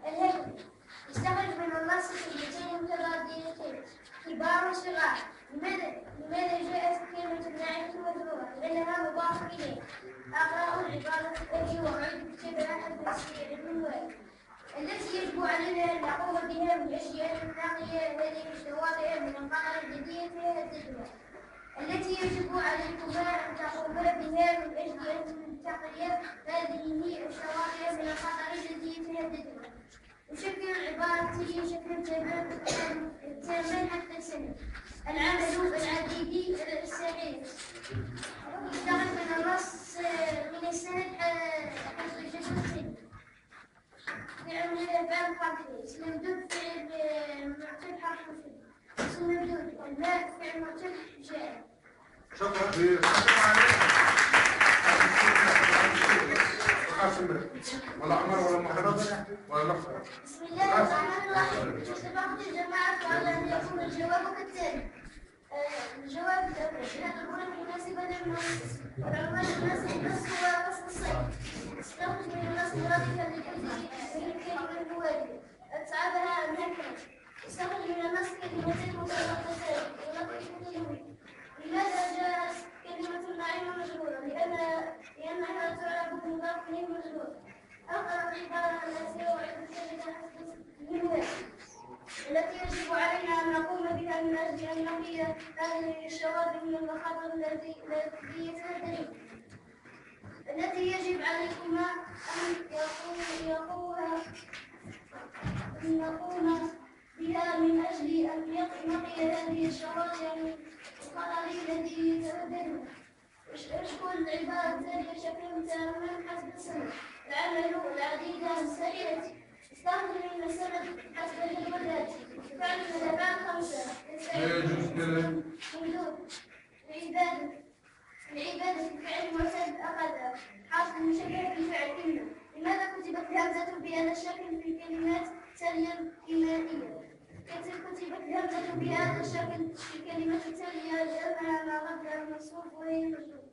الهدم يستخرج من النص كلمتين متضادتين كبار وصغار. لماذا جاءت كلمة الناعمة مجرورة؟ لأنها مضاف إليه. أقرأ العبارة التي وعدت كتابها التفسير من وين التي يجب علينا أن نقوم بها من أجل أن نقي هذه الشواطئ من القطر الجديدة في التدوير. التي يجب عليكما أن تقوما بها من أجل أن تقي هذه الشواطئ من القطر الجديدة في التدوير. نشكل العبارة شكل تاما حتى السنة. العمل العديدي السعيد يشتغل من النص من السند حسب الجسد. فعل فعل حرفي ممدود فعل معتل حرف مفيد. اسم ممدود الماء فعل معتل جاء. شكرا. ولا عمر ولا محمد ولا لفظ. بسم الله الرحمن الرحيم. اتفقت الجماعة على أن يكون الجواب كالتالي. الجواب الأول مناسبة للنص والعنوان المناسب للنص هو وصف الصيد. استخرج من النص مرادفا للكلمة المواجهة أتعبها النكرة. استخرج من النص كلمتين متناقضتين ونقيضتين. لماذا جاءت كلمة النعيم مجرورة؟ لأنها تعرف بمضاف إليه مجرور. أقرأ العبارة التي وعدت كلمة التي يجب علينا أن نقوم بها من أجل أن نقي هذه الشواطئ من المخاطر التي يتهدد. التي يجب عليكما أن نقوم بها من أجل أن نقي هذه الشواطئ من الخطر الذي يتهدد. اشكل العبارة التالية شكلا تاما حسب السنة. العمل العديدة السعيدة استخدم من السند حسب الجدولات. فعل الأفعال خمسة. ممدود. العبادة فعل معتاد أخذ حرف مشبه بفعل إن. لماذا كتبت الهمزة بهذا الشكل في الكلمات التالية الإيمانية؟ كتبت الهمزة بهذا الشكل في الكلمات التالية لأنها ما قبلها مصروف وهي مجرور.